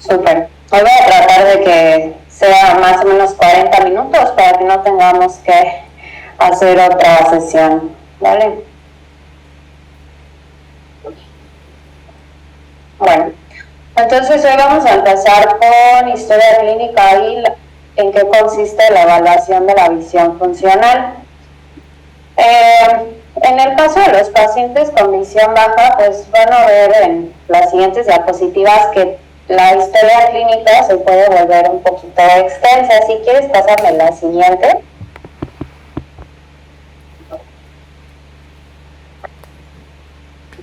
Súper. Hoy voy a tratar de que sea más o menos 40 minutos para que no tengamos que hacer otra sesión, ¿vale? Bueno, entonces hoy vamos a empezar con historia clínica y en qué consiste la evaluación de la visión funcional. En el caso de los pacientes con visión baja, pues van a ver en las siguientes diapositivas que la historia clínica se puede volver un poquito extensa. Si quieres pasarme la siguiente.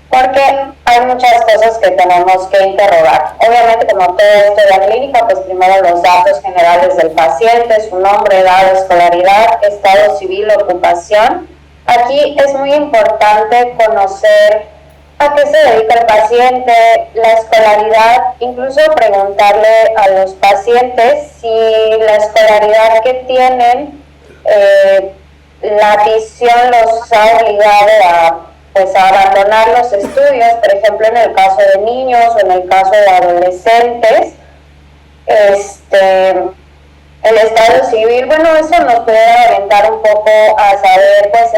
Porque hay muchas cosas que tenemos que interrogar. Obviamente, como toda historia clínica, pues primero los datos generales del paciente, su nombre, edad, escolaridad, estado civil, ocupación. Aquí es muy importante conocer a qué se dedica el paciente, la escolaridad, incluso preguntarle a los pacientes si la escolaridad que tienen, la visión los ha obligado a abandonar los estudios, por ejemplo en el caso de niños o en el caso de adolescentes. El estado civil, bueno, eso nos puede orientar un poco a saber pues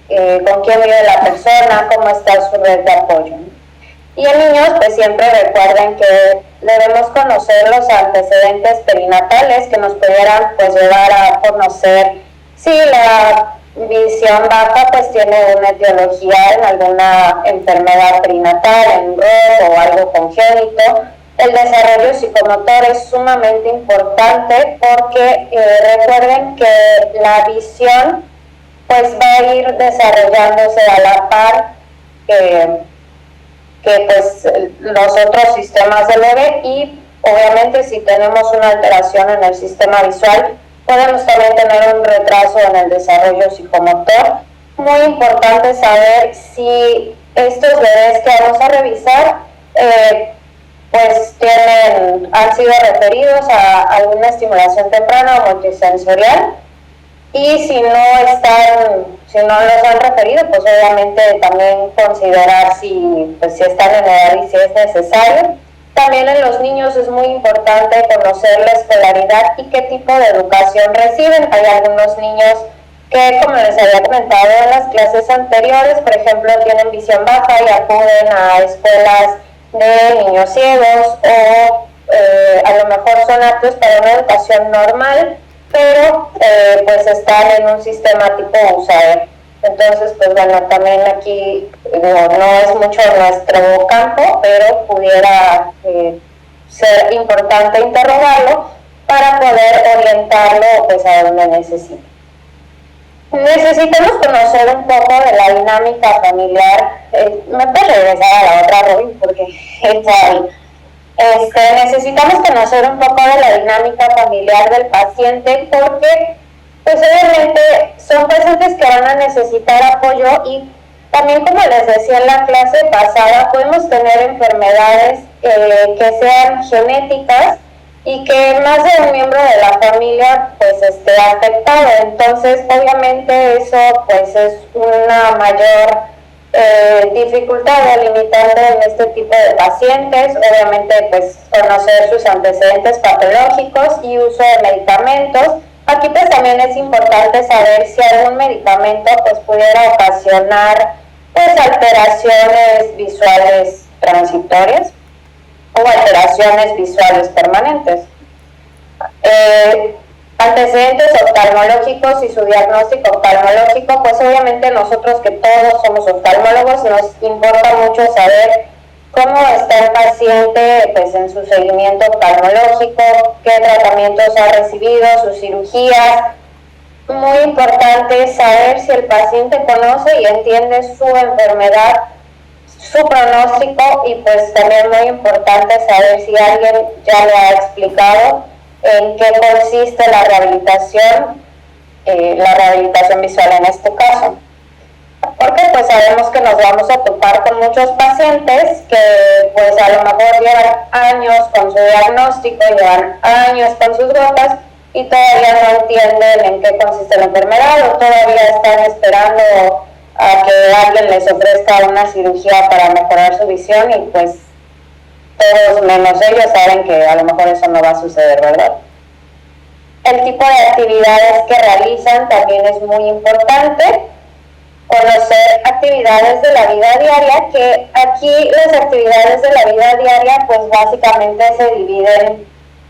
con quién vive la persona, cómo está su red de apoyo. Y en niños, pues siempre recuerden que debemos conocer los antecedentes perinatales que nos pudieran pues llevar a conocer si la visión baja pues tiene una etiología en alguna enfermedad perinatal, en ROS o algo congénito. El desarrollo psicomotor es sumamente importante porque recuerden que la visión pues va a ir desarrollándose a la par que pues los otros sistemas del bebé, y obviamente si tenemos una alteración en el sistema visual podemos también tener un retraso en el desarrollo psicomotor. Muy importante saber si estos bebés que vamos a revisar pues han sido referidos a alguna estimulación temprana o multisensorial, y si no los han referido, pues obviamente también considerar si están en edad y si es necesario. También en los niños es muy importante conocer la escolaridad y qué tipo de educación reciben. Hay algunos niños que, como les había comentado en las clases anteriores, por ejemplo, tienen visión baja y acuden a escuelas de niños ciegos, o a lo mejor son aptos para una educación normal, pero pues están en un sistema tipo USAER. Entonces, pues bueno, también aquí no es mucho nuestro campo, pero pudiera ser importante interrogarlo para poder orientarlo pues a donde necesite. Necesitamos conocer un poco de la dinámica familiar. ¿Me puedes regresar a la otra, Robin? Porque está ahí. Necesitamos conocer un poco de la dinámica familiar del paciente, porque pues obviamente son pacientes que van a necesitar apoyo, y también, como les decía en la clase pasada, podemos tener enfermedades que sean genéticas y que más de un miembro de la familia pues esté afectado. Entonces obviamente eso pues es una mayor dificultad o limitante en este tipo de pacientes. Obviamente pues conocer sus antecedentes patológicos y uso de medicamentos. Aquí pues también es importante saber si algún medicamento pues pudiera ocasionar pues alteraciones visuales transitorias o alteraciones visuales permanentes. Antecedentes oftalmológicos y su diagnóstico oftalmológico, pues obviamente nosotros, que todos somos oftalmólogos, nos importa mucho saber cómo está el paciente pues en su seguimiento oftalmológico, qué tratamientos ha recibido, sus cirugías. Muy importante saber si el paciente conoce y entiende su enfermedad, su pronóstico, y pues también muy importante saber si alguien ya le ha explicado en qué consiste la rehabilitación visual en este caso. Porque pues sabemos que nos vamos a topar con muchos pacientes que pues a lo mejor llevan años con su diagnóstico, llevan años con sus gotas y todavía no entienden en qué consiste la enfermedad, o todavía están esperando a que alguien les ofrezca una cirugía para mejorar su visión, y pues todos menos ellos saben que a lo mejor eso no va a suceder, ¿verdad? El tipo de actividades que realizan también es muy importante. Conocer actividades de la vida diaria, que aquí las actividades de la vida diaria pues básicamente se dividen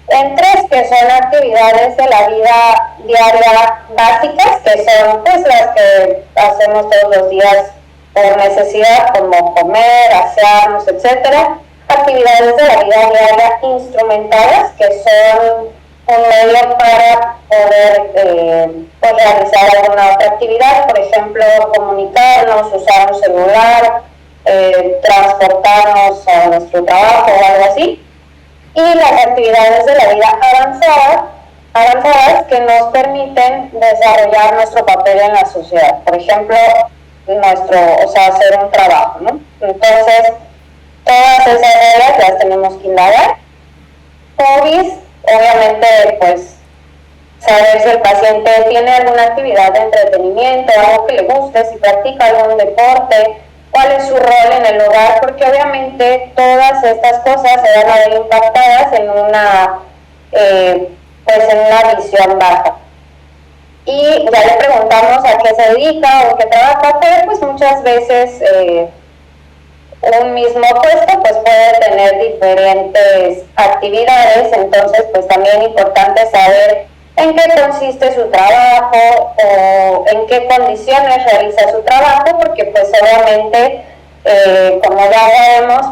en tres, que son actividades de la vida diaria básicas, que son pues las que hacemos todos los días por necesidad, como comer, asearnos, etcétera. Actividades de la vida diaria instrumentadas, que son un medio para poder pues realizar alguna otra actividad, por ejemplo, comunicarnos, usar un celular, transportarnos a nuestro trabajo o algo así. Y las actividades de la vida avanzadas que nos permiten desarrollar nuestro papel en la sociedad. Por ejemplo, hacer un trabajo, ¿no? Entonces, todas esas áreas las tenemos que indagar. Hobbies, obviamente, pues, saber si el paciente tiene alguna actividad de entretenimiento, algo que le guste, si practica algún deporte, cuál es su rol en el hogar, porque obviamente todas estas cosas se van a ver impactadas en una visión baja. Y ya le preguntamos a qué se dedica o qué trabaja, pero pues muchas veces un mismo puesto pues puede tener diferentes actividades, entonces pues también es importante saber en qué consiste su trabajo o en qué condiciones realiza su trabajo, porque pues obviamente, como ya sabemos,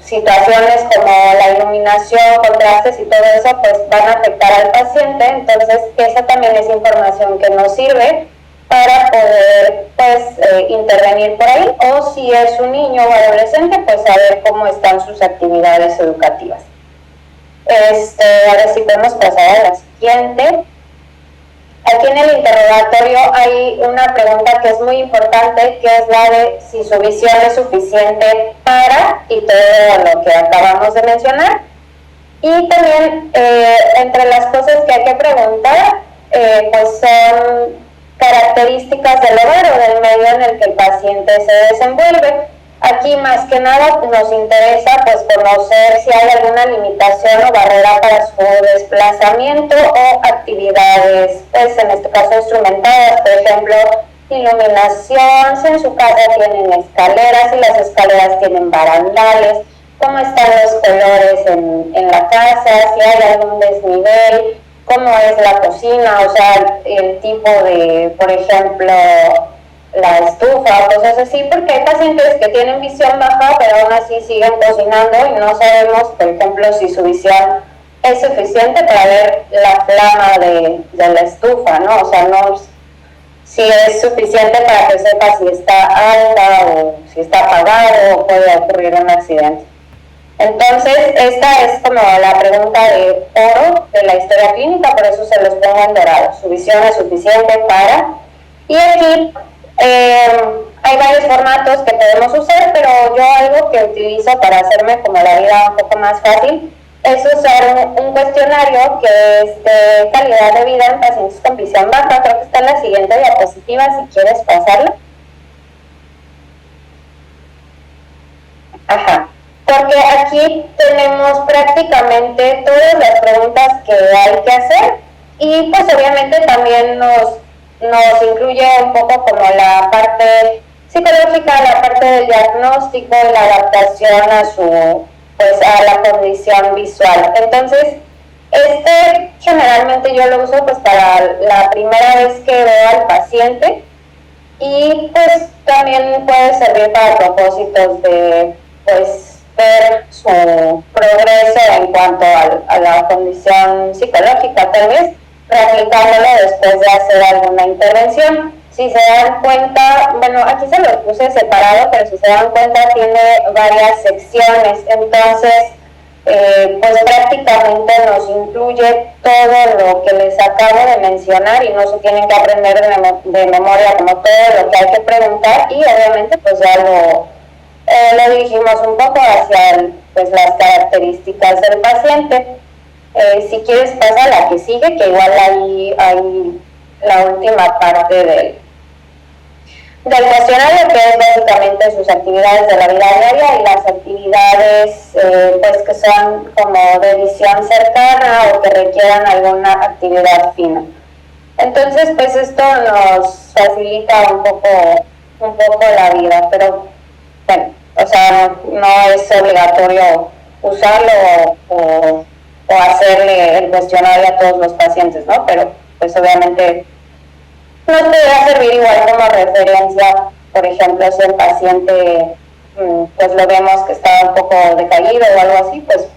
situaciones como la iluminación, contrastes y todo eso pues van a afectar al paciente, entonces esa también es información que nos sirve para poder intervenir por ahí, o si es un niño o adolescente, pues saber cómo están sus actividades educativas. Ahora sí podemos pasar a la siguiente. Aquí en el interrogatorio hay una pregunta que es muy importante, que es la de si su visión es suficiente para, y todo lo que acabamos de mencionar. Y también entre las cosas que hay que preguntar, pues son características del hogar o del medio en el que el paciente se desenvuelve. Aquí más que nada nos interesa pues conocer si hay alguna limitación o barrera para su desplazamiento o actividades, pues en este caso instrumentadas, por ejemplo, iluminación, si en su casa tienen escaleras, si las escaleras tienen barandales, cómo están los colores en la casa, si hay algún desnivel, cómo es la cocina, o sea, el tipo de, por ejemplo, la estufa o cosas así, porque hay pacientes que tienen visión baja, pero aún así siguen cocinando y no sabemos, por ejemplo, si su visión es suficiente para ver la flama de la estufa, ¿no? O sea, no si es suficiente para que sepa si está alta o si está apagado o puede ocurrir un accidente. Entonces, esta es como la pregunta de oro de la historia clínica, por eso se los pongo en dorado. Su visión es suficiente para... Y aquí hay varios formatos que podemos usar, pero yo algo que utilizo para hacerme como la vida un poco más fácil es usar un cuestionario que es de calidad de vida en pacientes con visión baja. Creo que está en la siguiente diapositiva, si quieres pasarla. Ajá. Porque aquí tenemos prácticamente todas las preguntas que hay que hacer y pues obviamente también nos incluye un poco como la parte psicológica, la parte del diagnóstico, la adaptación a la condición visual. Entonces, generalmente yo lo uso pues para la primera vez que veo al paciente y pues también puede servir para propósitos de pues ver su progreso en cuanto a la condición psicológica, tal vez replicándolo después de hacer alguna intervención. Si se dan cuenta, bueno, aquí se los puse separado, pero si se dan cuenta tiene varias secciones, entonces pues prácticamente nos incluye todo lo que les acabo de mencionar y no se tienen que aprender de memoria como todo lo que hay que preguntar y obviamente pues ya lo dirigimos un poco hacia pues las características del paciente. Si quieres pasa a la que sigue, que igual ahí hay la última parte de él. del cuestionario, que es básicamente sus actividades de la vida diaria y las actividades pues que son como de visión cercana o que requieran alguna actividad fina. Entonces, pues esto nos facilita un poco la vida, pero bueno, o sea, no es obligatorio usarlo o hacerle el cuestionario a todos los pacientes, ¿no? Pero pues obviamente nos podría servir igual como referencia, por ejemplo, si el paciente pues lo vemos que está un poco decaído o algo así, pues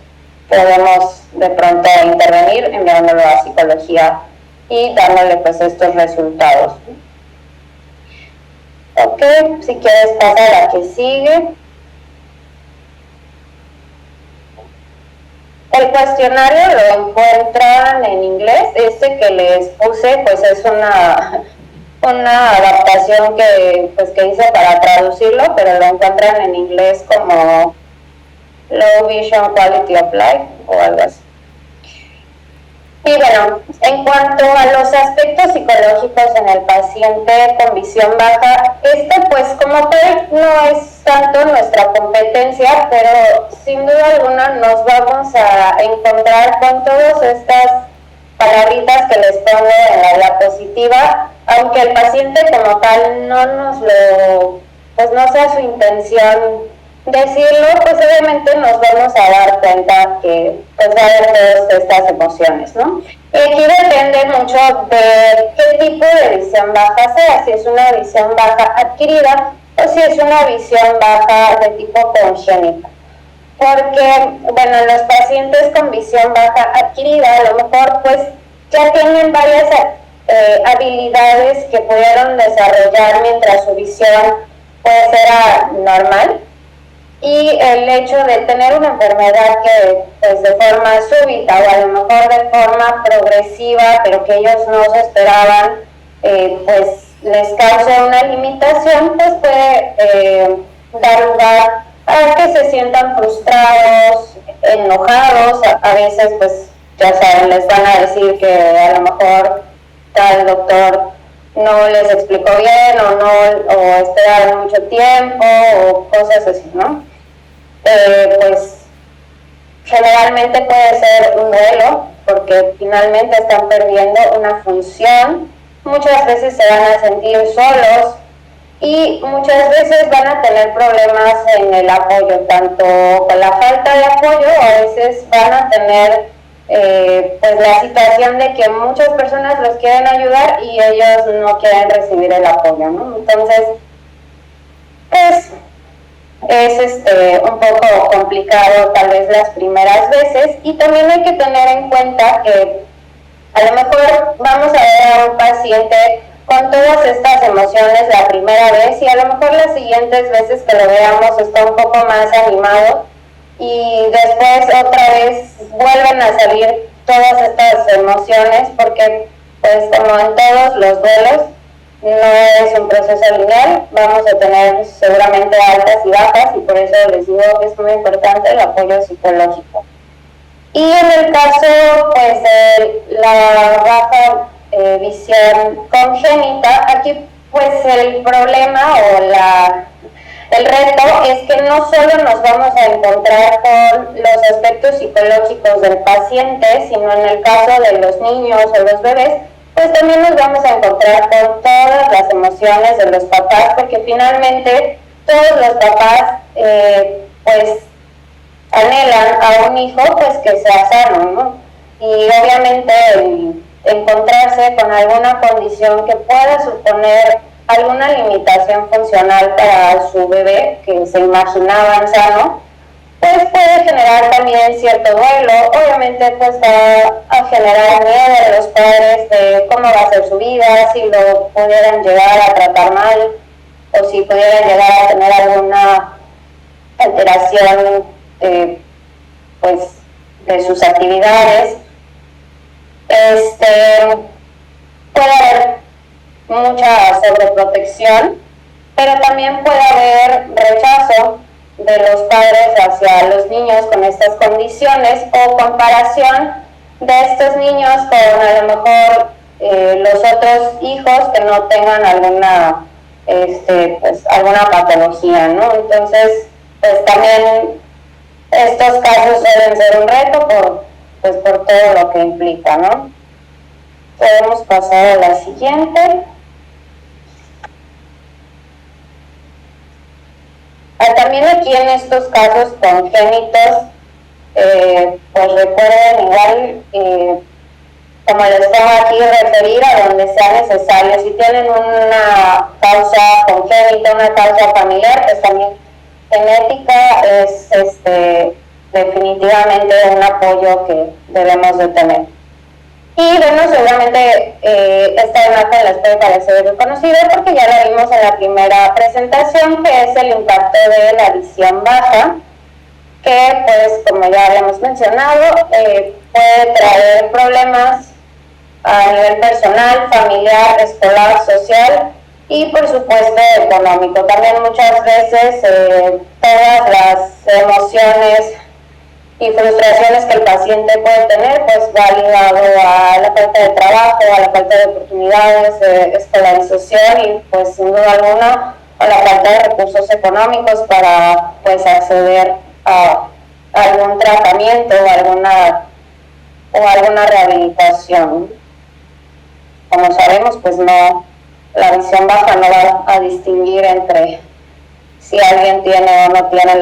podemos de pronto intervenir enviándolo a psicología y dándole pues estos resultados. Ok, si quieres pasar a la que sigue. El cuestionario lo encuentran en inglés. Este que les puse pues es una adaptación que hice para traducirlo, pero lo encuentran en inglés como Low Vision Quality of Life o algo así. Y bueno, en cuanto a los aspectos psicológicos en el paciente con visión baja, pues como tal no es tanto nuestra competencia, pero sin duda alguna nos vamos a encontrar con todas estas palabritas que les pongo en la diapositiva, aunque el paciente como tal no nos lo, pues no sea su intención decirlo, pues obviamente nos vamos a dar cuenta que pues va a haber todas estas emociones, ¿no? Y aquí depende mucho de qué tipo de visión baja sea, si es una visión baja adquirida o si es una visión baja de tipo congénita. Porque, bueno, los pacientes con visión baja adquirida a lo mejor pues ya tienen varias habilidades que pudieron desarrollar mientras su visión pues era normal, y el hecho de tener una enfermedad que pues de forma súbita o a lo mejor de forma progresiva, pero que ellos no se esperaban, pues les causa una limitación, pues puede dar lugar a que se sientan frustrados, enojados. A veces pues ya saben, les van a decir que a lo mejor tal doctor no les explicó bien o esperaron mucho tiempo o cosas así, ¿no? Pues generalmente puede ser un duelo porque finalmente están perdiendo una función, muchas veces se van a sentir solos y muchas veces van a tener problemas en el apoyo, tanto con la falta de apoyo, a veces van a tener pues la situación de que muchas personas los quieren ayudar y ellos no quieren recibir el apoyo, ¿no? Entonces, pues es un poco complicado tal vez las primeras veces, y también hay que tener en cuenta que a lo mejor vamos a ver a un paciente con todas estas emociones la primera vez y a lo mejor las siguientes veces que lo veamos está un poco más animado y después otra vez vuelven a salir todas estas emociones porque pues como en todos los duelos no es un proceso lineal, vamos a tener seguramente altas y bajas y por eso les digo que es muy importante el apoyo psicológico. Y en el caso pues de la baja visión congénita, aquí pues el problema o el reto es que no solo nos vamos a encontrar con los aspectos psicológicos del paciente, sino en el caso de los niños o los bebés, pues también nos vamos a encontrar con todas las emociones de los papás, porque finalmente todos los papás pues anhelan a un hijo pues que sea sano, ¿no? Y obviamente encontrarse con alguna condición que pueda suponer alguna limitación funcional para su bebé que se imaginaban sano, pues puede generar también cierto duelo. Obviamente pues va a generar miedo de los padres de cómo va a ser su vida, si lo pudieran llegar a tratar mal o si pudieran llegar a tener alguna alteración pues de sus actividades. Puede haber mucha sobreprotección, pero también puede haber rechazo de los padres hacia los niños con estas condiciones o comparación de estos niños con a lo mejor los otros hijos que no tengan alguna pues alguna patología, ¿no? Entonces, pues también estos casos deben ser un reto por todo lo que implica, ¿no? Podemos pasar a la siguiente. También aquí en estos casos congénitos, pues recuerden igual, como les tengo aquí, referir a donde sea necesario. Si tienen una causa congénita, una causa familiar, pues también genética es definitivamente un apoyo que debemos de tener. Y bueno, seguramente esta imagen les puede parecer reconocida porque ya la vimos en la primera presentación, que es el impacto de la visión baja, que pues como ya habíamos mencionado, puede traer problemas a nivel personal, familiar, escolar, social y por supuesto económico. También muchas veces todas las emociones y frustraciones que el paciente puede tener, pues va ligado a la falta de trabajo, a la falta de oportunidades de escolarización y pues sin duda alguna a la falta de recursos económicos para pues acceder a algún tratamiento o alguna rehabilitación. Como sabemos, pues no, la visión baja no va a distinguir entre si alguien tiene o no tiene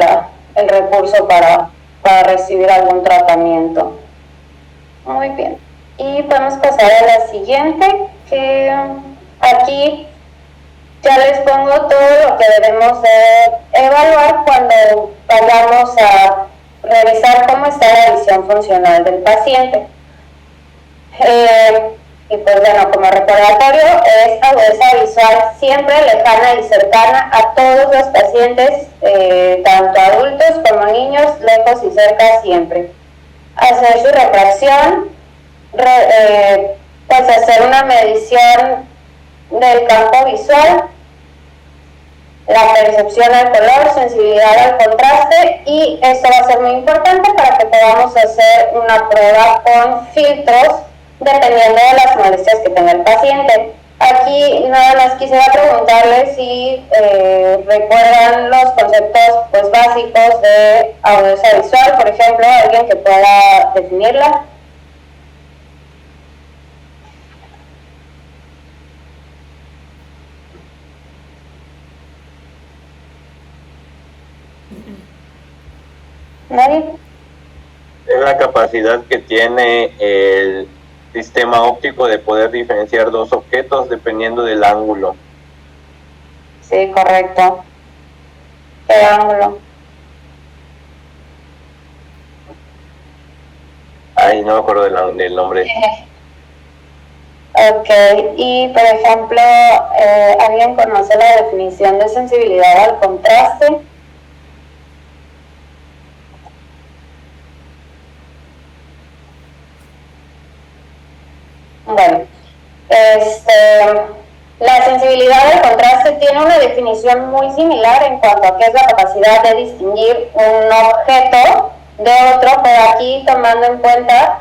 el recurso para recibir algún tratamiento. Muy bien. Y podemos pasar a la siguiente, que aquí ya les pongo todo lo que debemos de evaluar cuando vayamos a revisar cómo está la visión funcional del paciente. Y pues bueno, como recordatorio, es agudeza visual siempre lejana y cercana a todos los pacientes, tanto adultos como niños, lejos y cerca siempre. Hacer su refracción, pues hacer una medición del campo visual, la percepción al color, sensibilidad al contraste, y esto va a ser muy importante para que podamos hacer una prueba con filtros dependiendo de las molestias que tenga el paciente. Aquí nada más quisiera preguntarles si recuerdan los conceptos pues básicos de agudeza visual, por ejemplo, alguien que pueda definirla. ¿Nadie? Es la capacidad que tiene el sistema óptico de poder diferenciar dos objetos dependiendo del ángulo. Sí, correcto. ¿Qué ángulo? Ay, no me acuerdo del nombre. Ok, y por ejemplo, ¿alguien conoce la definición de sensibilidad al contraste? Bueno, la sensibilidad al contraste tiene una definición muy similar en cuanto a qué es la capacidad de distinguir un objeto de otro, pero aquí tomando en cuenta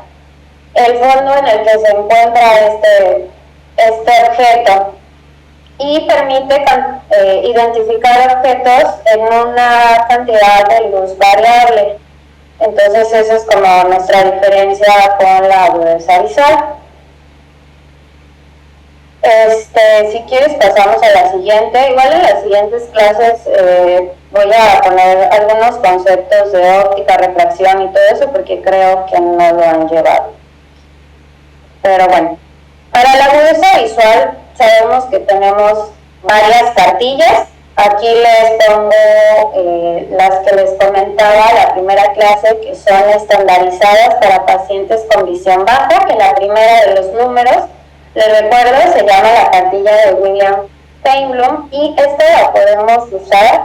el fondo en el que se encuentra este objeto, y permite identificar objetos en una cantidad de luz variable. Entonces esa es como nuestra diferencia con la agudeza visual. Si quieres pasamos a la siguiente. Igual en las siguientes clases voy a poner algunos conceptos de óptica, refracción y todo eso porque creo que no lo han llevado. Pero bueno, para la agudeza visual sabemos que tenemos varias cartillas. Aquí les pongo las que les comentaba la primera clase, que son estandarizadas para pacientes con visión baja, que la primera de los números, les recuerdo, se llama la cartilla de William Feinblum, y esta la podemos usar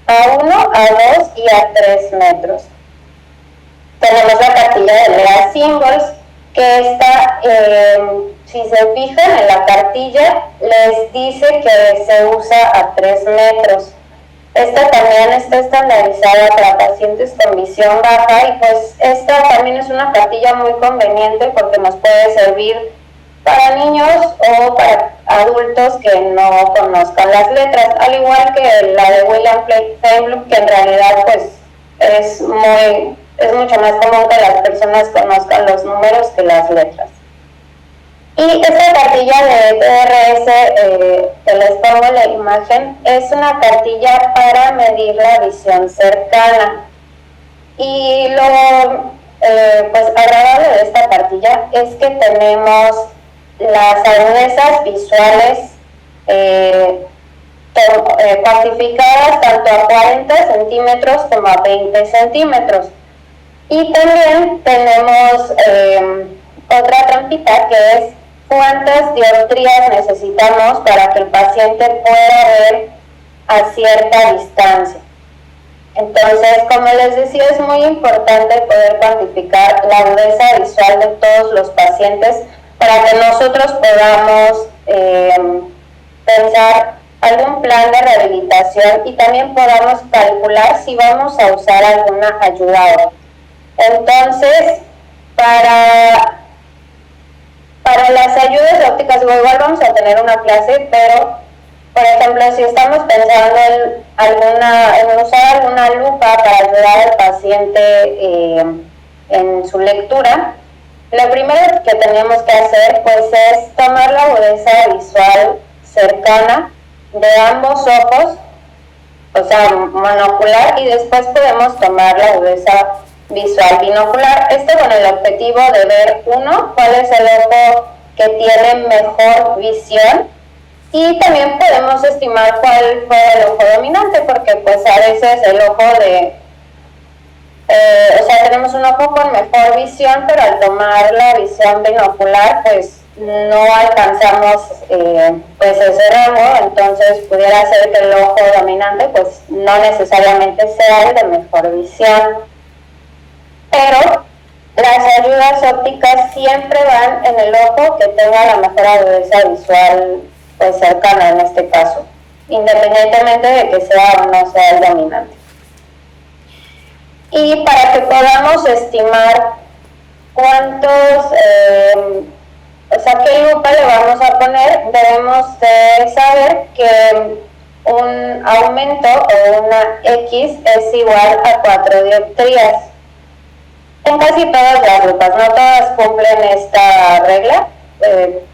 a 1, a 2 y a 3 metros. Tenemos la cartilla de Lea Symbols, que esta, si se fijan en la cartilla, les dice que se usa a 3 metros. Esta también está estandarizada para pacientes con visión baja, y pues esta también es una cartilla muy conveniente porque nos puede servir para niños o para adultos que no conozcan las letras, al igual que la de William Feinblum, que en realidad pues es mucho más común que las personas conozcan los números que las letras. Y esta cartilla de TRS, que les pongo la imagen, es una cartilla para medir la visión cercana. Y lo pues agradable de esta cartilla es que tenemos las agudezas visuales cuantificadas tanto a 40 centímetros como a 20 centímetros. Y también tenemos otra trampita que es cuántas dioptrías necesitamos para que el paciente pueda ver a cierta distancia. Entonces, como les decía, es muy importante poder cuantificar la agudeza visual de todos los pacientes para que nosotros podamos pensar algún plan de rehabilitación y también podamos calcular si vamos a usar alguna ayuda. Entonces, para las ayudas ópticas, igual vamos a tener una clase, pero, por ejemplo, si estamos pensando en usar alguna lupa para ayudar al paciente en su lectura, lo primero que tenemos que hacer pues es tomar la agudeza visual cercana de ambos ojos, o sea, monocular, y después podemos tomar la agudeza visual binocular. Esto con el objetivo de ver, uno, cuál es el ojo que tiene mejor visión, y también podemos estimar cuál fue el ojo dominante, porque pues a veces el ojo o sea, tenemos un ojo con mejor visión, pero al tomar la visión binocular, pues no alcanzamos pues ese rango, entonces pudiera ser que el ojo dominante pues no necesariamente sea el de mejor visión. Pero las ayudas ópticas siempre van en el ojo que tenga la mejor agudeza visual pues cercana en este caso, independientemente de que sea o no sea el dominante. Y para que podamos estimar cuántos, o sea, qué lupa le vamos a poner, debemos de saber que un aumento o una X es igual a 4 dioptrías. En casi todas las lupas, no todas cumplen esta regla,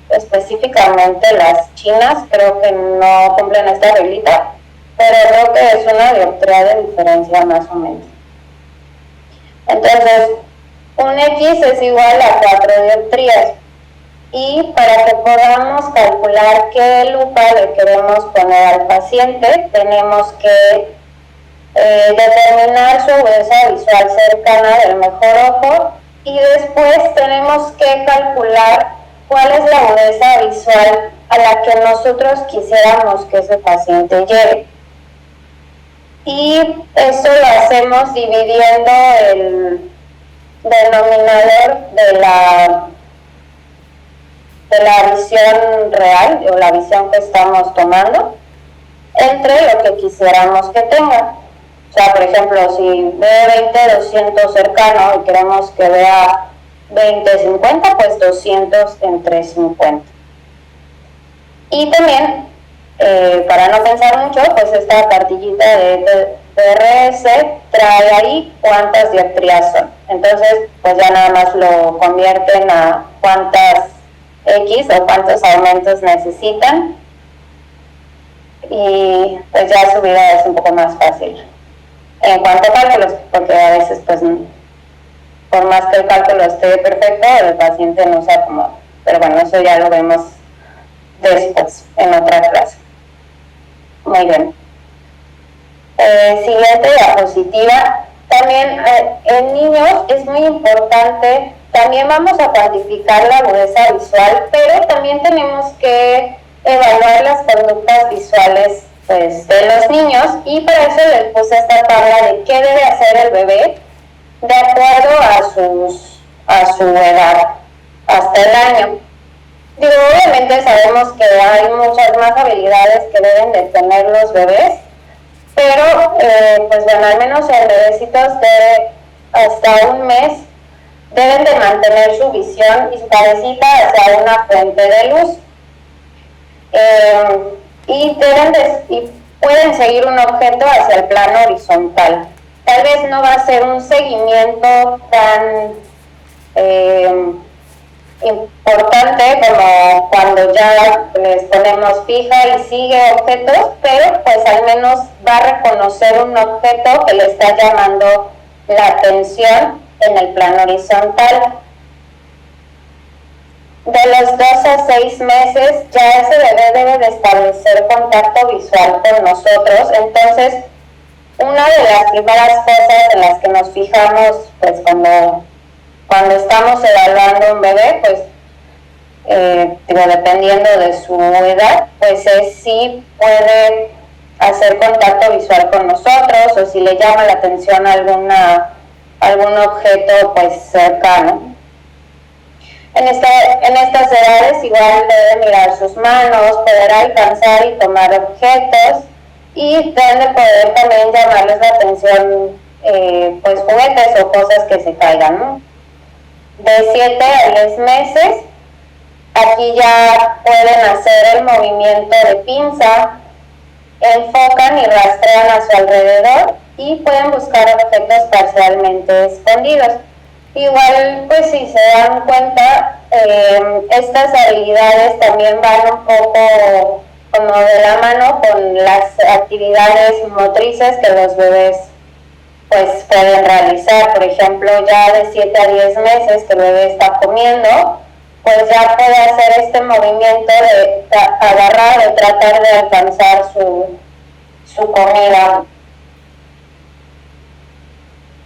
específicamente las chinas creo que no cumplen esta reglita, pero creo que es una dioptría de diferencia más o menos. Entonces, un X es igual a 4 dioptrías, y para que podamos calcular qué lupa le queremos poner al paciente, tenemos que determinar su agudeza visual cercana del mejor ojo, y después tenemos que calcular cuál es la agudeza visual a la que nosotros quisiéramos que ese paciente llegue. Y eso lo hacemos dividiendo el denominador de la visión real o la visión que estamos tomando entre lo que quisiéramos que tenga. O sea, por ejemplo, si ve 20-200 cercano y queremos que vea 20-50, pues 200 entre 50. Y también, para no pensar mucho, pues esta cartillita de TRS trae ahí cuántas dioptrías son. Entonces, pues ya nada más lo convierten a cuántas X o cuántos aumentos necesitan. Y pues ya su vida es un poco más fácil. En cuanto a cálculos, porque a veces pues por más que el cálculo esté perfecto, el paciente no se acomoda. Pero bueno, eso ya lo vemos después en otra clase. Muy bien. Siguiente diapositiva. También en niños es muy importante, también vamos a cuantificar la agudeza visual, pero también tenemos que evaluar las conductas visuales pues, de los niños, y para eso les puse esta tabla de qué debe hacer el bebé de acuerdo a su edad hasta el año. Digo, obviamente sabemos que hay muchas más habilidades que deben de tener los bebés, pero pues bueno, al menos en bebecitos de hasta un mes deben de mantener su visión y su cabecita hacia una fuente de luz. Y pueden seguir un objeto hacia el plano horizontal. Tal vez no va a ser un seguimiento tan importante como cuando ya les ponemos fija y sigue objetos, pero pues al menos va a reconocer un objeto que le está llamando la atención en el plano horizontal. De los 2 a 6 meses ya ese bebé debe de establecer contacto visual con nosotros. Entonces, una de las primeras cosas en las que nos fijamos, pues cuando estamos evaluando un bebé, pues dependiendo de su edad, pues es si puede hacer contacto visual con nosotros o si le llama la atención algún objeto pues cercano. En estas edades igual debe mirar sus manos, poder alcanzar y tomar objetos, y deben de poder también llamarles la atención pues juguetes o cosas que se caigan, ¿no? De 7 a 10 meses, aquí ya pueden hacer el movimiento de pinza, enfocan y rastrean a su alrededor y pueden buscar objetos parcialmente escondidos. Igual, pues si se dan cuenta, estas habilidades también van un poco como de la mano con las actividades motrices que los bebés pues pueden realizar. Por ejemplo, ya de 7 a 10 meses que el bebé está comiendo, pues ya puede hacer este movimiento de agarrar o tratar de alcanzar su comida.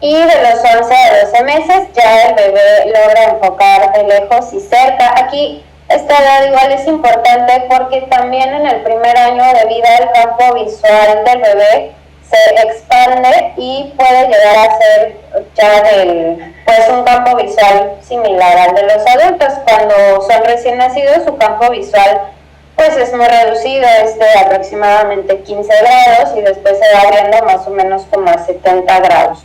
Y de los 11 a 12 meses ya el bebé logra enfocar de lejos y cerca. Aquí esta edad igual es importante porque también en el primer año de vida el campo visual del bebé se expande y puede llegar a ser ya pues un campo visual similar al de los adultos. Cuando son recién nacidos, su campo visual pues es muy reducido, es de aproximadamente 15 grados y después se va abriendo más o menos como a 70 grados.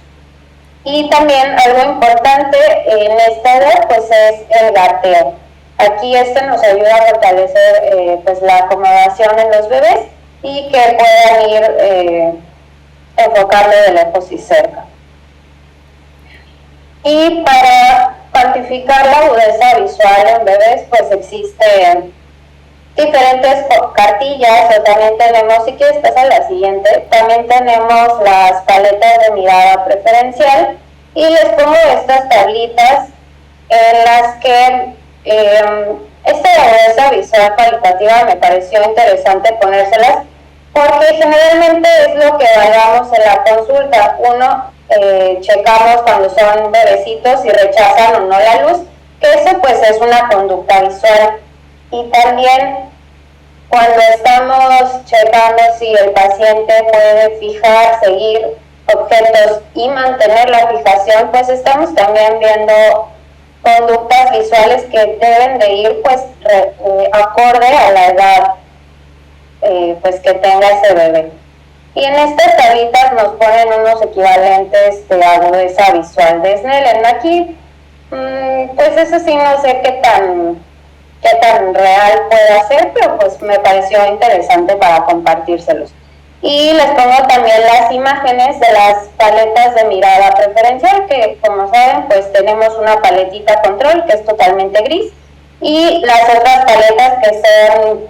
Y también algo importante en esta edad pues es el gateo. Aquí nos ayuda a fortalecer pues la acomodación en los bebés y que puedan ir enfocarlo de lejos y cerca. Y para cuantificar la agudeza visual en bebés pues existen diferentes cartillas, o también tenemos, si quieres pasar a la siguiente, también tenemos las paletas de mirada preferencial, y les pongo estas tablitas en las que esta agudeza visual cualitativa me pareció interesante ponérselas porque generalmente es lo que evaluamos en la consulta. Uno, checamos cuando son bebecitos si rechazan o no la luz, que eso pues es una conducta visual. Y también cuando estamos checando si el paciente puede fijar, seguir objetos y mantener la fijación, pues estamos también viendo conductas visuales que deben de ir pues acorde a la edad pues que tenga ese bebé. Y en estas tablitas nos ponen unos equivalentes de agudeza visual de Snellen. Aquí pues eso sí no sé qué tan real puede ser, pero pues me pareció interesante para compartírselos. Y les pongo también las imágenes de las paletas de mirada preferencial, que como saben pues tenemos una paletita control que es totalmente gris, y las otras paletas que son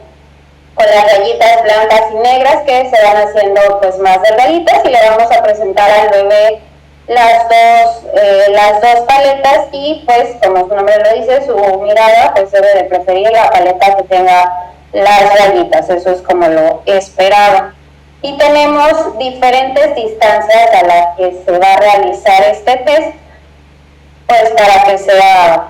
con las rayitas blancas y negras que se van haciendo pues más delgaditas, y le vamos a presentar al bebé las dos paletas, y pues como su nombre lo dice, su mirada pues debe de preferir la paleta que tenga las rayitas. Eso es como lo esperado. Y tenemos diferentes distancias a las que se va a realizar este test, pues para que sea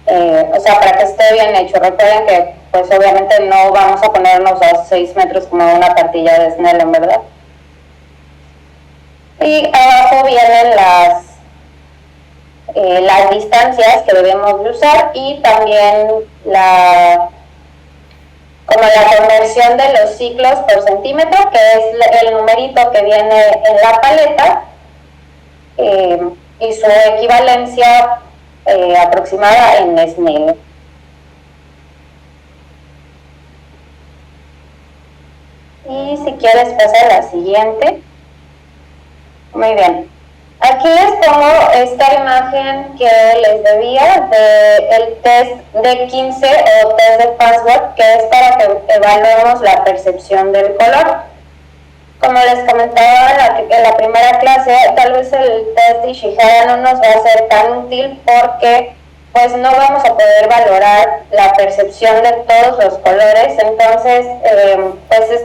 para que esté bien hecho. Recuerden que pues obviamente no vamos a ponernos a 6 metros como una cartilla de Snellen, ¿verdad? Y abajo vienen las distancias que debemos de usar, y también la conversión de los ciclos por centímetro, que es el numerito que viene en la paleta, y su equivalencia aproximada en Snellen. Y si quieres pasar a la siguiente. Muy bien. Aquí les pongo esta imagen que les debía del test de 15 o test de password, que es para que evaluemos la percepción del color. Como les comentaba en la primera clase, tal vez el test de Ishihara no nos va a ser tan útil porque pues no vamos a poder valorar la percepción de todos los colores. Entonces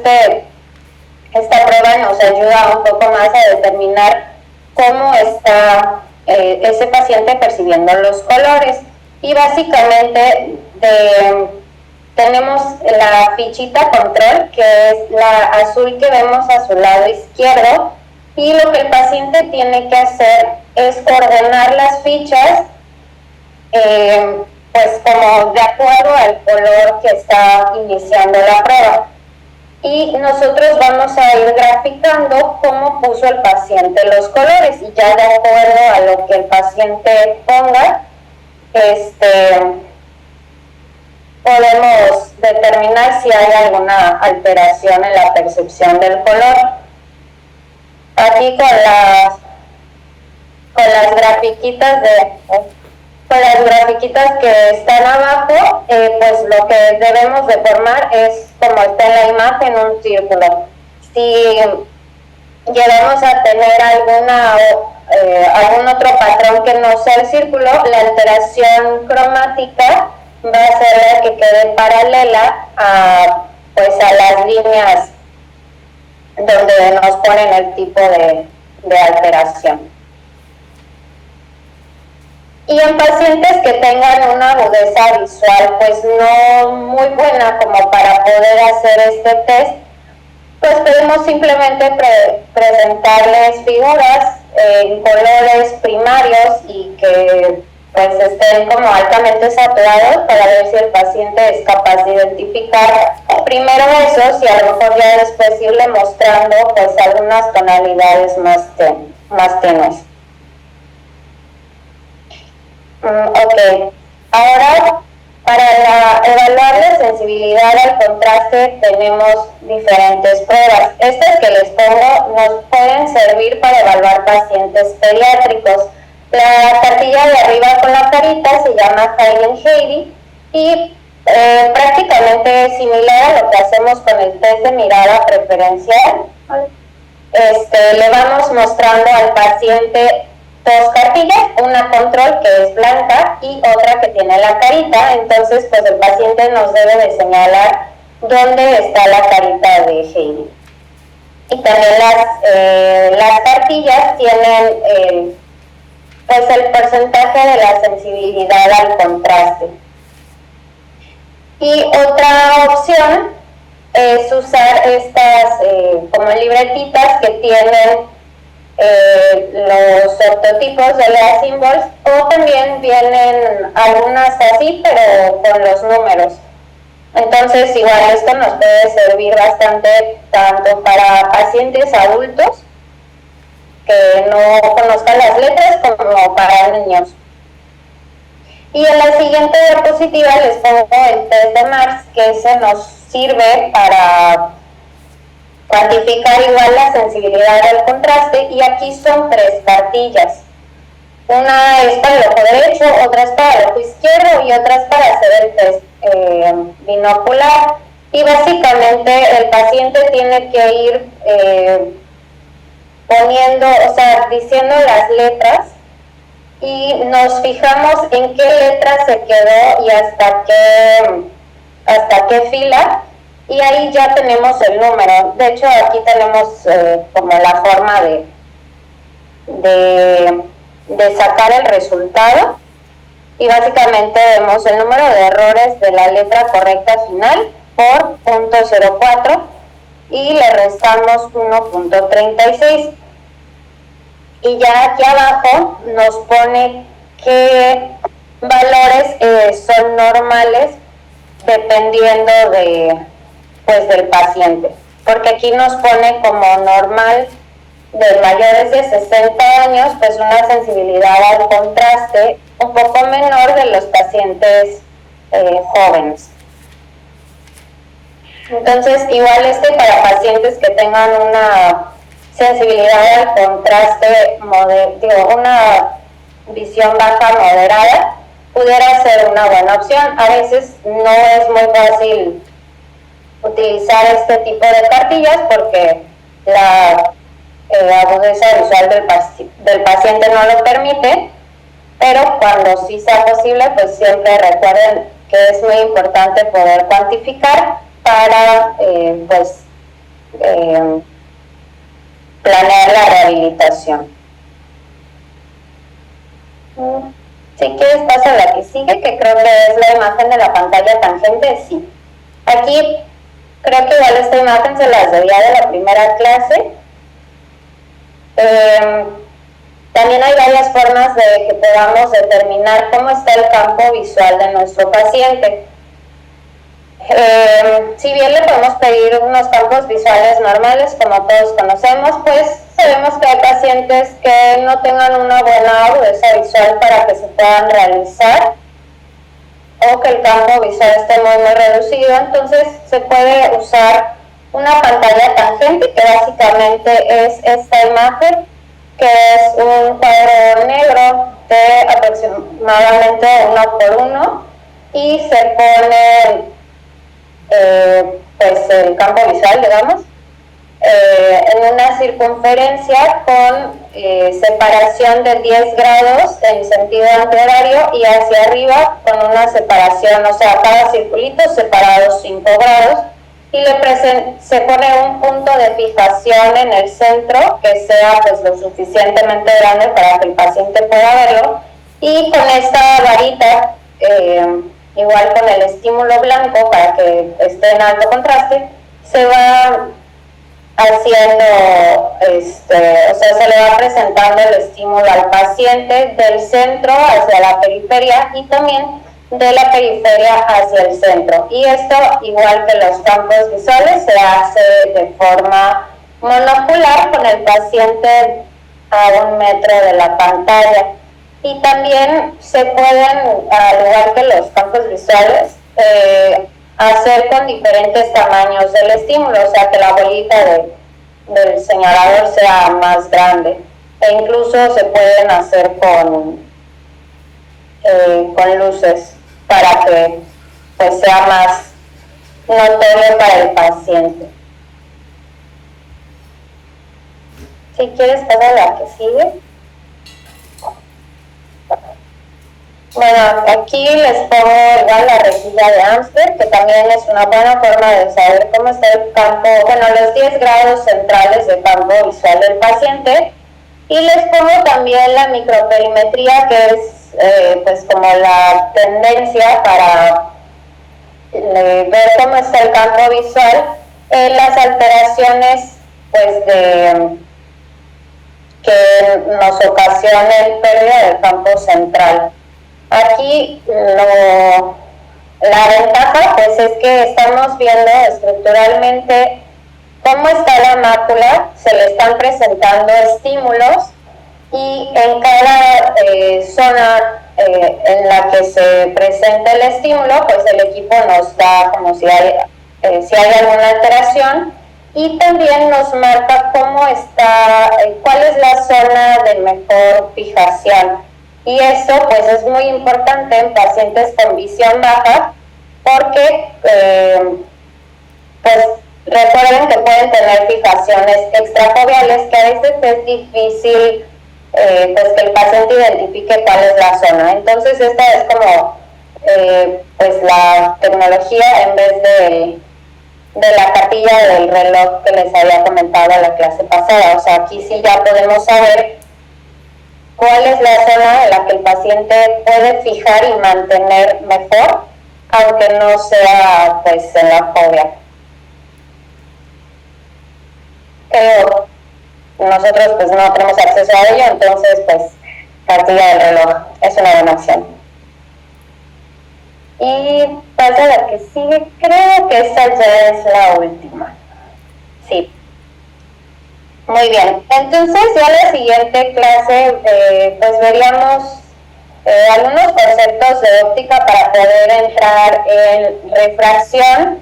pues esta prueba nos ayuda un poco más a determinar cómo está ese paciente percibiendo los colores. Y básicamente tenemos la fichita control, que es la azul que vemos a su lado izquierdo, y lo que el paciente tiene que hacer es ordenar las fichas pues como de acuerdo al color que está iniciando la prueba. Y nosotros vamos a ir graficando cómo puso el paciente los colores, y ya de acuerdo a lo que el paciente ponga, podemos determinar si hay alguna alteración en la percepción del color. Aquí con las grafiquitas que están abajo, pues lo que debemos de formar es, como está en la imagen, un círculo. Si llegamos a tener algún otro patrón que no sea el círculo, la alteración cromática va a ser la que quede paralela a las líneas donde nos ponen el tipo de alteración. Y en pacientes que tengan una agudeza visual pues no muy buena como para poder hacer este test, pues podemos simplemente presentarles figuras en colores primarios y que pues estén como altamente saturados para ver si el paciente es capaz de identificar primero esos, y a lo mejor ya después irle mostrando pues algunas tonalidades más tenues. Ok, ahora para evaluar la sensibilidad al contraste tenemos diferentes pruebas. Estas que les pongo nos pueden servir para evaluar pacientes pediátricos. La cartilla de arriba con la carita se llama Hailey-Hailey y prácticamente es similar a lo que hacemos con el test de mirada preferencial. Le vamos mostrando al paciente dos cartillas, una control que es blanca y otra que tiene la carita. Entonces pues el paciente nos debe de señalar dónde está la carita de Hailey. Y también las cartillas tienen pues el porcentaje de la sensibilidad al contraste. Y otra opción es usar estas como libretitas que tienen los ortotipos de las symbols, o también vienen algunas así pero con los números. Entonces igual esto nos puede servir bastante tanto para pacientes adultos que no conozcan las letras como para niños. Y en la siguiente diapositiva les pongo el test de Marks, que ese nos sirve para cuantificar igual la sensibilidad al contraste, y aquí son tres cartillas. Una es para el ojo derecho, otra es para el ojo izquierdo y otra es para hacer el test binocular. Y básicamente el paciente tiene que ir poniendo, o sea, diciendo las letras, y nos fijamos en qué letra se quedó y hasta qué fila, y ahí ya tenemos el número. De hecho aquí tenemos como la forma de sacar el resultado, y básicamente vemos el número de errores de la letra correcta final por 0.04 y le restamos 1.36. Y ya aquí abajo nos pone qué valores son normales dependiendo del paciente, porque aquí nos pone como normal de mayores de 60 años, pues una sensibilidad al contraste un poco menor de los pacientes jóvenes. Entonces, igual para pacientes que tengan una sensibilidad al contraste, una visión baja moderada, pudiera ser una buena opción. A veces no es muy fácil utilizar este tipo de cartillas porque la agudeza visual del paciente no lo permite, pero cuando sí sea posible, pues siempre recuerden que es muy importante poder cuantificar para planear la rehabilitación. Si quieres pasa a la que sigue, que creo que es la imagen de la pantalla tangente. Sí, aquí creo que igual esta imagen se las debía de la primera clase. También hay varias formas de que podamos determinar cómo está el campo visual de nuestro paciente. Si bien le podemos pedir unos campos visuales normales, como todos conocemos, pues sabemos que hay pacientes que no tengan una buena agudeza visual para que se puedan realizar, o que el campo visual esté muy reducido. Entonces se puede usar una pantalla tangente, que básicamente es esta imagen, que es un cuadro negro de aproximadamente 1x1, y se pone el campo visual, digamos, en una circunferencia con separación de 10 grados en sentido antihorario, y hacia arriba con una separación, o sea, cada circulito separado 5 grados, y se pone un punto de fijación en el centro que sea pues lo suficientemente grande para que el paciente pueda verlo, y con esta varita, igual con el estímulo blanco para que esté en alto contraste, se va haciendo, o sea, se le va presentando el estímulo al paciente del centro hacia la periferia y también de la periferia hacia el centro. Y esto, igual que los campos visuales, se hace de forma monocular con el paciente a 1 metro de la pantalla. Y también se pueden, al igual que los campos visuales, hacer con diferentes tamaños del estímulo, o sea, que la bolita del señalador sea más grande, e incluso se pueden hacer con luces para que pues sea más notorio para el paciente. Si quieres pasar a la que sigue. Bueno, aquí les pongo igual la rejilla de Amsler, que también es una buena forma de saber cómo está el campo, bueno, los 10 grados centrales de campo visual del paciente. Y les pongo también la microperimetría, que es pues como la tendencia para ver cómo está el campo visual, las alteraciones pues que nos ocasionen pérdida del campo central. Aquí la ventaja pues es que estamos viendo estructuralmente cómo está la mácula, se le están presentando estímulos, y en cada zona en la que se presenta el estímulo, pues el equipo nos da como si hay alguna alteración, y también nos marca cómo está, cuál es la zona de mejor fijación. Y esto pues es muy importante en pacientes con visión baja, porque pues recuerden que pueden tener fijaciones extrafoveales, que a veces es difícil pues que el paciente identifique cuál es la zona. Entonces esta es como pues la tecnología en vez de la capilla del reloj que les había comentado en la clase pasada. O sea, aquí sí ya podemos saber cuál es la zona en la que el paciente puede fijar y mantener mejor, aunque no sea pues en la fobia. Nosotros pues no tenemos acceso a ello, entonces pues cartilla del reloj es una buena opción. Y pasa la que sigue, creo que esta ya es la última. Sí. Muy bien, entonces ya la siguiente clase pues veríamos algunos conceptos de óptica para poder entrar en refracción,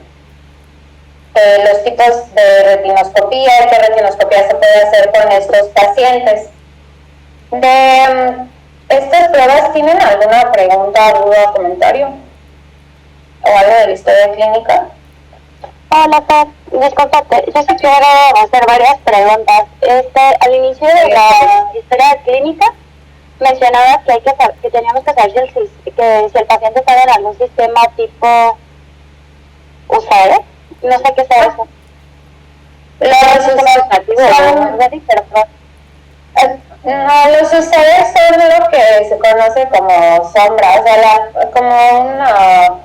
los tipos de retinoscopía y qué retinoscopía se puede hacer con estos pacientes. De estas pruebas, ¿tienen alguna pregunta, duda, comentario? ¿O algo de la historia clínica? Hola, Fer. Disculpate, yo sí quiero hacer varias preguntas. Al inicio de la historia clínica mencionabas que teníamos que saber si el paciente estaba en algún sistema tipo UCAE. No sé qué sea eso. Los UCAE son lo que se conoce como sombra, o sea, como una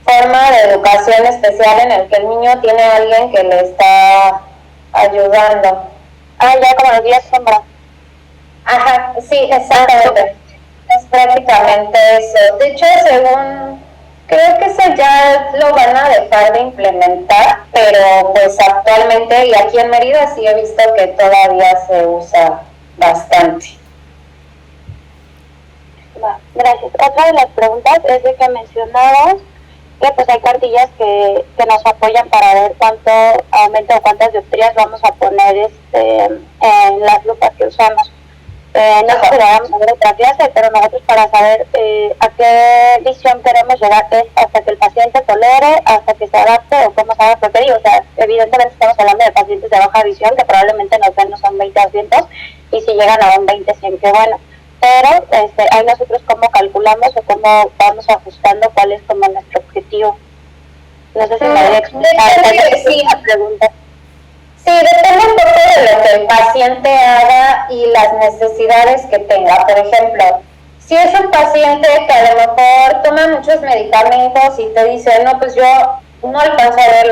forma de educación especial en el que el niño tiene a alguien que le está ayudando. Ya como los días sombra. Ajá, sí, exactamente. Es prácticamente eso. De hecho, creo que eso ya lo van a dejar de implementar, pero pues actualmente, y aquí en Mérida sí he visto que todavía se usa bastante. Gracias. Otra de las preguntas es de que mencionabas que pues hay cartillas que nos apoyan para ver cuánto aumento o cuántas dioptrías vamos a poner en las lupas que usamos. No sé si lo vamos a ver otra clase, pero nosotros para saber a qué visión queremos llegar es hasta que el paciente tolere, hasta que se adapte o cómo se haga, porque digo, o sea, evidentemente estamos hablando de pacientes de baja visión que probablemente nos ven no son 20-200 y si llegan a un 20-100, qué bueno. Pero ahí nosotros cómo calculamos o cómo vamos ajustando cuál es como nuestro objetivo. No sé si me voy a explicar. Sí, pregunta. Sí, depende un poco de lo que el paciente haga y las necesidades que tenga. Por ejemplo, si es un paciente que a lo mejor toma muchos medicamentos y te dice, no, pues yo no alcanzo a ver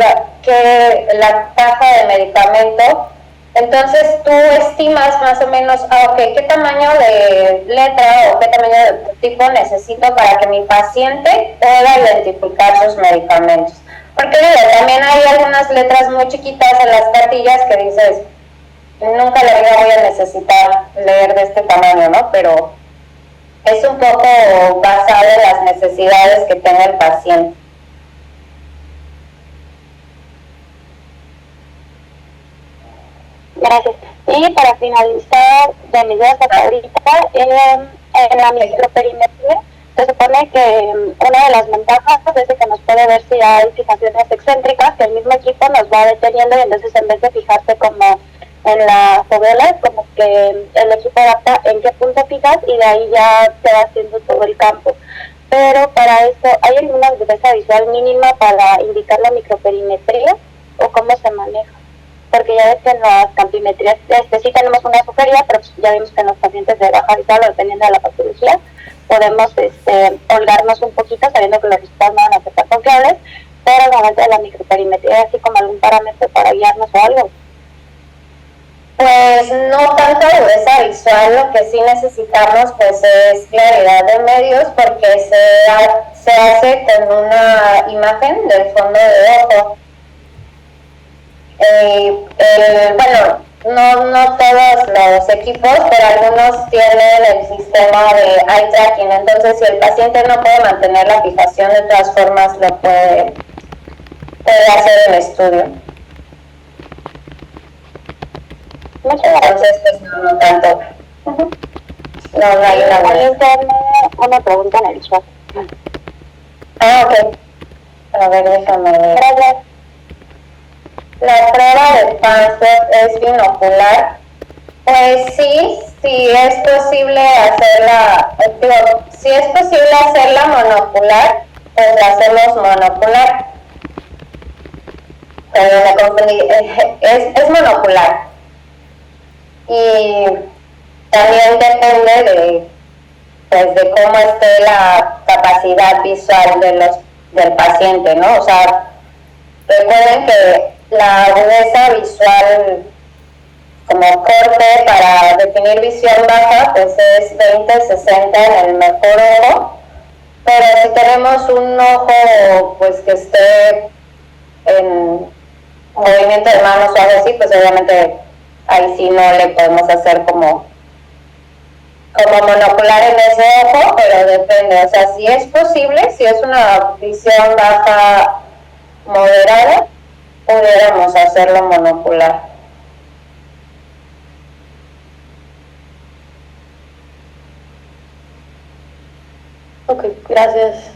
la caja de medicamento, entonces tú estimas más o menos, ¿qué tamaño de letra o qué tamaño de tipo necesito para que mi paciente pueda identificar sus medicamentos? Porque también hay algunas letras muy chiquitas en las cartillas que dices, nunca la vida voy a necesitar leer de este tamaño, ¿no? Pero es un poco basado en las necesidades que tenga el paciente. Gracias. Y para finalizar de mis dudas hasta ahorita, en la microperimetría, se supone que una de las ventajas es que nos puede ver si hay fijaciones excéntricas, que el mismo equipo nos va deteniendo y entonces en vez de fijarse como en la fovela, como que el equipo adapta en qué punto fijas y de ahí ya se va haciendo todo el campo. Pero para esto, ¿hay alguna dureza visual mínima para indicar la microperimetría o cómo se maneja? Porque ya ves que en las campimetrías sí tenemos una sugerencia, pero ya vimos que en los pacientes de baja visual, dependiendo de la patología, podemos holgarnos un poquito sabiendo que los resultados no van a ser tan confiables, pero al momento de la microperimetría, así como algún parámetro para guiarnos o algo. Pues no tanto dureza visual, lo que sí necesitamos pues es claridad de medios, porque se hace con una imagen del fondo de ojo. Bueno, no todos los equipos, pero algunos tienen el sistema de eye tracking, entonces si el paciente no puede mantener la fijación, de todas formas lo puede hacer el estudio. Entonces, pues no tanto. No hay una pregunta en el chat. Ok. A ver, déjame ver. Gracias. La prueba de Panzer es binocular. Pues sí es posible hacerla, si es posible hacerla monocular, pues la hacemos monocular. Pero me confundí, es monocular. Y también depende de cómo esté la capacidad visual del paciente, ¿no? O sea, recuerden que la agudeza visual como corte para definir visión baja, pues es 20-60 en el mejor ojo, pero si tenemos un ojo pues que esté en movimiento de manos o algo así, pues obviamente ahí sí no le podemos hacer como monocular en ese ojo, pero depende, o sea, si es posible, si es una visión baja moderada, pudiéramos hacerlo monocular. Ok, gracias.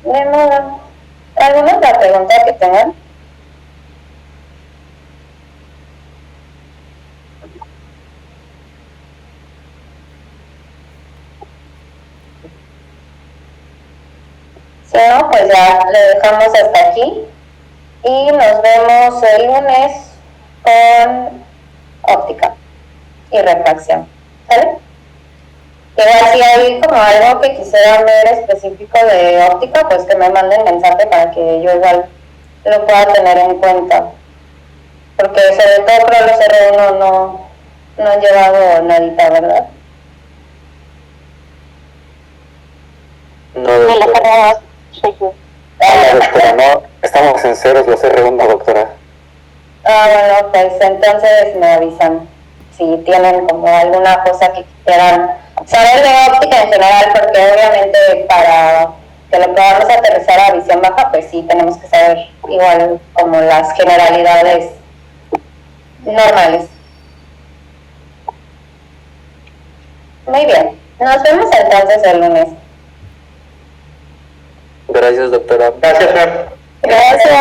De nada. ¿Alguna otra pregunta que tengan? Si no, pues ya le dejamos hasta aquí y nos vemos el lunes con óptica y refracción. ¿Sale? Igual si hay como algo que quisieran ver específico de óptica, pues que me manden mensaje para que yo igual lo pueda tener en cuenta. Porque sobre todo creo que los R1 no han llevado nadita, ¿verdad? No, Me la doctora. cargaba, soy yo. No, doctora, no. Estamos en ceros los R1, doctora. Bueno, pues entonces me avisan si tienen como alguna cosa que quieran saber de óptica en general, porque obviamente para que lo podamos aterrizar a visión baja, pues sí tenemos que saber igual como las generalidades normales. Muy bien, nos vemos entonces el lunes. Gracias, doctora. Gracias, Fer. Gracias.